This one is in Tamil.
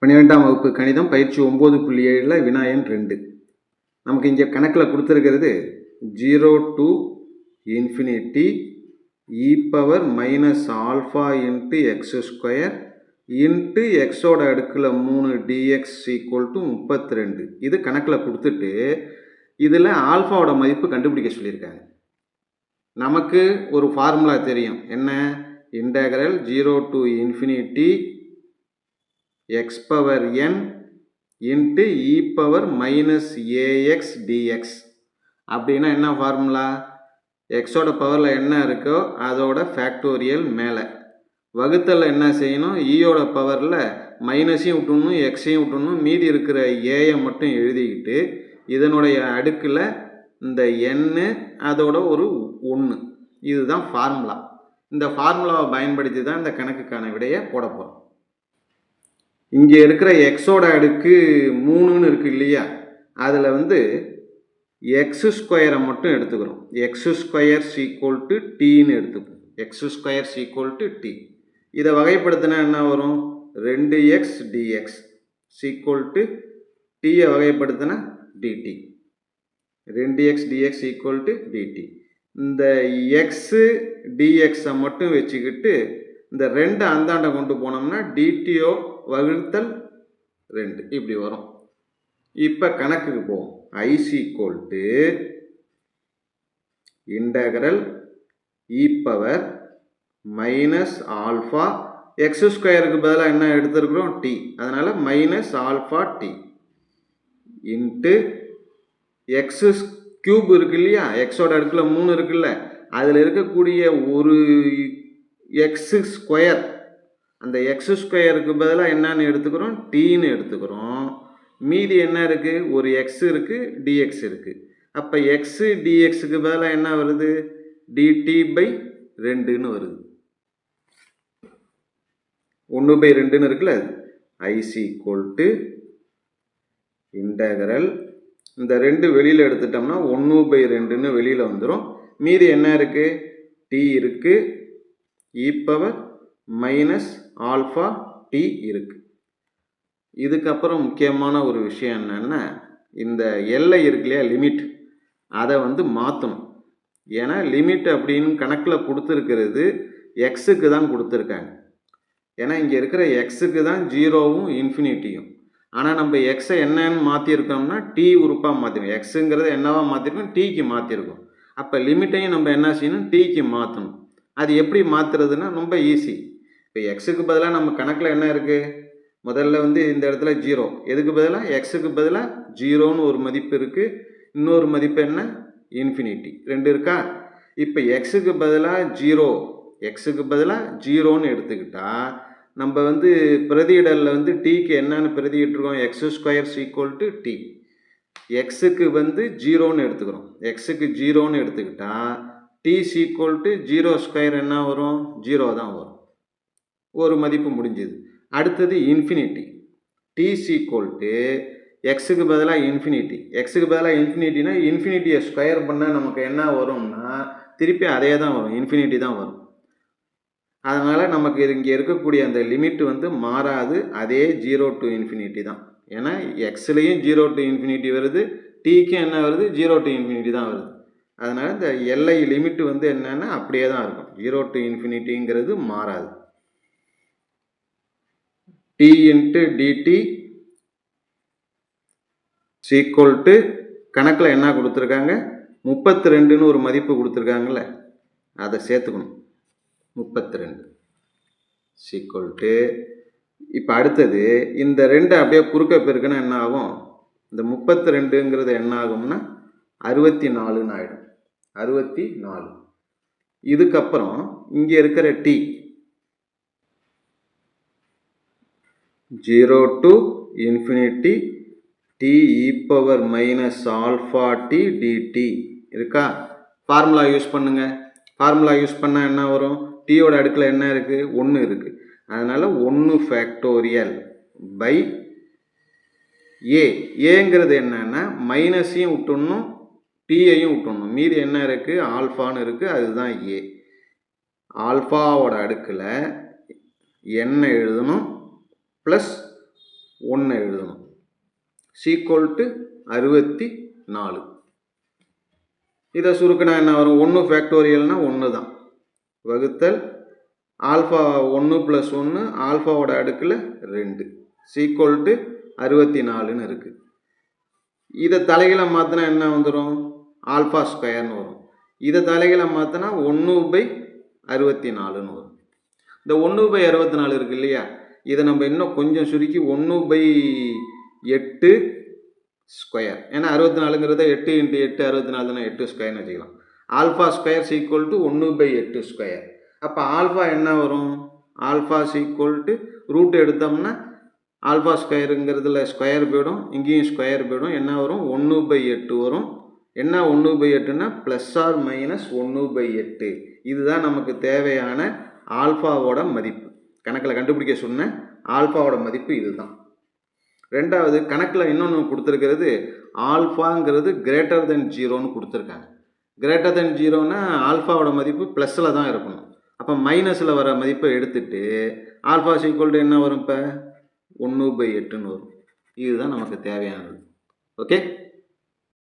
12ஆம் வகுப்பு கணிதம் பயிற்சி 9.7 வினாயன் 2. நமக்கு இங்கே கணக்கில் கொடுத்துருக்கிறது 0 to infinity e power minus alpha into x square into xோட அடுக்கில் 3 dx equal to 32. இது கணக்கில் கொடுத்துட்டு இதில் ஆல்ஃபாவோட மதிப்பு கண்டுபிடிக்க சொல்லியிருக்காங்க. நமக்கு ஒரு ஃபார்முலா தெரியும், என்ன? Integral 0 to infinity x power n into e power minus ax dx. அப்படின்னா என்ன ஃபார்முலா? எக்ஸோட பவரில் என்ன இருக்கோ அதோட ஃபேக்டோரியல் மேலே, வகுத்தலில் என்ன செய்யணும்? ஈயோட பவரில் மைனஸையும் விட்டுணும் எக்ஸையும் விட்டுணும், மீதி இருக்கிற ஏயை மட்டும் எழுதிக்கிட்டு இதனுடைய அடுக்கில் இந்த எண்ணு அதோட ஒரு 1. இதுதான் ஃபார்முலா. இந்த ஃபார்முலாவை பயன்படுத்தி தான் இந்த கணக்குக்கான விடையை போட போகிறோம். இங்கே இருக்கிற எக்ஸோட அடுக்கு 3ன்னு இருக்கு இல்லையா, அதில் எக்ஸ் ஸ்கொயரை மட்டும் எடுத்துக்கிறோம். எக்ஸ் ஸ்கொயர் ஈக்குவல் டு டீன்னு எடுத்துப்போம். X square equal to t. இதை வகைப்படுத்தினா என்ன வரும்? 2x dx ஈக்குவல் டு டீயை வகைப்படுத்தினா dt. 2x dx equal to dt. இந்த எக்ஸு டிஎக்ஸை மட்டும் வச்சுக்கிட்டு இந்த 2 அந்தாண்டை கொண்டு போனோம்னா டிடிஓ வகுத்தல் 2 இப்படி வரும். இப்போ கணக்குக்கு போவோம். I is equal to integral E power minus alpha, X ஸ்கொயருக்கு பதிலாக என்ன எடுத்துருக்குறோம்? டி. அதனால் minus alpha T into X cube இருக்கு இல்லையா, எக்ஸோட அடுக்கில் 3 இருக்குல்ல, அதில் இருக்கக்கூடிய ஒரு எக்ஸு ஸ்கொயர், அந்த எக்ஸ் ஸ்கொயருக்கு பதிலாக என்னன்னு எடுத்துக்கிறோம்? டீன்னு எடுத்துக்கிறோம். மீதி என்ன இருக்குது? ஒரு எக்ஸ் இருக்குது, டிஎக்ஸ் இருக்குது. அப்போ எக்ஸு டிஎக்ஸுக்கு பதிலாக என்ன வருது? டிடி பை 2ன்னு வருது. 1/2ன்னு இருக்குல்ல, அது ஐஸ் ஈக்குவல் டு இன்டகரல், இந்த 2 வெளியில் எடுத்துட்டோம்னா 1/2ன்னு வெளியில் வந்துடும். மீதி என்ன இருக்குது? டி இருக்குது, இ பவர் மைனஸ் ஆல்ஃபா டி இருக்குது. இதுக்கப்புறம் முக்கியமான ஒரு விஷயம் என்னென்னா, இந்த எல்லை இருக்கு இல்லையா, லிமிட், அதை மாற்றணும். ஏன்னா லிமிட் அப்படின்னு கணக்கில் கொடுத்துருக்கிறது எக்ஸுக்கு தான் கொடுத்துருக்காங்க. ஏன்னா இங்கே இருக்கிற எக்ஸுக்கு தான் 0வும் இன்ஃபினிட்டியும். ஆனால் நம்ம எக்ஸை என்னன்னு மாற்றிருக்கோம்னா டி உறுப்பாக மாற்றிருக்கோம். எக்ஸுங்கிறத என்னவா மாற்றிருக்கோம்? டீக்கு மாற்றிருக்கோம். அப்போ லிமிட்டையும் நம்ம என்ன செய்யணும்? டீக்கு மாற்றணும். அது எப்படி மாற்றுறதுன்னா ரொம்ப ஈஸி. இப்போ எக்ஸுக்கு பதிலாக நம்ம கணக்கில் என்ன இருக்குது? முதல்ல இந்த இடத்துல 0. எதுக்கு பதிலாக? எக்ஸுக்கு பதிலாக 0ன்னு ஒரு மதிப்பு இருக்குது, இன்னொரு மதிப்பு என்ன? இன்ஃபினிட்டி. 2 இருக்கா? இப்போ எக்ஸுக்கு பதிலாக 0, எக்ஸுக்கு பதிலாக 0ன்னு எடுத்துக்கிட்டா நம்ம பிரதியிடலில் டீக்கு என்னன்னு பிரதியிட்டுருக்கோம்? X square equal to T. எக்ஸுக்கு 0ன்னு எடுத்துக்கிறோம். எக்ஸுக்கு 0ன்னு எடுத்துக்கிட்டா டி ஈக்குவல் டு 0 ஸ்கொயர் என்ன வரும்? 0 தான் வரும். ஒரு மதிப்பு முடிஞ்சது. அடுத்தது இன்ஃபினிட்டி. டி ஈக்குவல் டு எக்ஸுக்கு பதிலாக இன்ஃபினிட்டி. எக்ஸுக்கு பதிலாக இன்ஃபினிட்டினா இன்ஃபினிட்டியை ஸ்கொயர் பண்ணால் நமக்கு என்ன வரும்னா திருப்பி அதே தான் வரும், இன்ஃபினிட்டி தான் வரும். அதனால் நமக்கு இங்கே இருக்கக்கூடிய அந்த லிமிட் மாறாது, அதே 0 டு இன்ஃபினிட்டி தான். ஏன்னா எக்ஸ்லேயும் 0 டு இன்ஃபினிட்டி வருது, டீக்கும் என்ன வருது? 0 டு இன்ஃபினிட்டி தான் வருது. அதனால் இந்த எல்லை லிமிட் என்னென்னா அப்படியே தான் இருக்கும். 0 டு இன்ஃபினிட்டிங்கிறது மாறாது. T into dt equal to கணக்கில் என்ன கொடுத்துருக்காங்க? 32ன்னு ஒரு மதிப்பு கொடுத்துருக்காங்கல்ல, அதை சேர்த்துக்கணும். 32 ஈக்குவல் டு, இப்போ அடுத்தது இந்த 2 அப்படியே குறுக்க பெருக்குன்னா என்ன ஆகும்? இந்த 32ங்கிறது என்ன ஆகும்னா 64ன்னு ஆகிடும். 64. இதுக்கப்புறம் இங்கே இருக்கிற t 0 to infinity t e power minus alpha t dt இருக்கா? ஃபார்முலா யூஸ் பண்ணுங்க. ஃபார்முலா யூஸ் பண்ணால் என்ன வரும்? டீயோட அடுக்கில் என்ன இருக்குது? 1 இருக்குது. அதனால் 1 ஃபேக்டோரியல் பை ஏ. ஏங்கிறது என்னன்னா மைனஸையும் விட்டுடணும், டீயையும் விட்டுடணும். மீதி என்ன இருக்குது? ஆல்ஃபான்னு இருக்குது, அதுதான் ஏ. ஆல்ஃபாவோட அடுக்கில் என்ன எழுதணும்? ப்ளஸ் 1 எழுதணும். Equal to 64. இதை சுருக்கினா என்ன வரும்? 1 ஃபேக்டோரியல்னால் 1 தான். வகுத்தல் ஆல்ஃபா 1 + 1 ஆல்ஃபாவோட அடுக்கில் 2 சீக்வல் டு 64ன்னு இருக்குது. இதை தலைகளை மாற்றினா என்ன வந்துடும்? ஆல்ஃபா ஸ்கொயர்னு வரும். இதை தலைகளை மாற்றினா 1/64ன்னு வரும். இந்த 1/64 இருக்குது இல்லையா, இதை நம்ம இன்னும் கொஞ்சம் சுருக்கி 1/8 ஸ்கொயர், ஏன்னா 64ங்கிறத 8 × 8 64 தானே, 8 ஸ்கொயர்னு வச்சுக்கலாம். Alpha square equal to 1/8 square. அப்போ ஆல்ஃபா என்ன வரும்? ஆல்ஃபா சீக்வல் டு ரூட் எடுத்தோம்னா ஆல்ஃபா ஸ்கொயருங்கிறதுல ஸ்கொயர் போயிடும், இங்கேயும் ஸ்கொயர் போயிடும். என்ன வரும்? 1/8 வரும். என்ன 1/8னா +−1/8. இதுதான் நமக்கு தேவையான ஆல்ஃபாவோட மதிப்பு. கணக்கில் கண்டுபிடிக்க சொன்ன ஆல்ஃபாவோட மதிப்பு இதுதான். ரெண்டாவது கணக்கில் இன்னொன்று கொடுத்துருக்கிறது, ஆல்ஃபாங்கிறது >0ன்னு கொடுத்துருக்காங்க. >0னா ஆல்ஃபாவோட மதிப்பு ப்ளஸில் தான் இருக்கணும். அப்போ மைனஸில் வர மதிப்பை எடுத்துட்டு ஆல்ஃபா சீக்வல் டு என்ன வரும்? இப்போ 1/8ன்னு வரும். இதுதான் நமக்கு தேவையானது. ஓகே.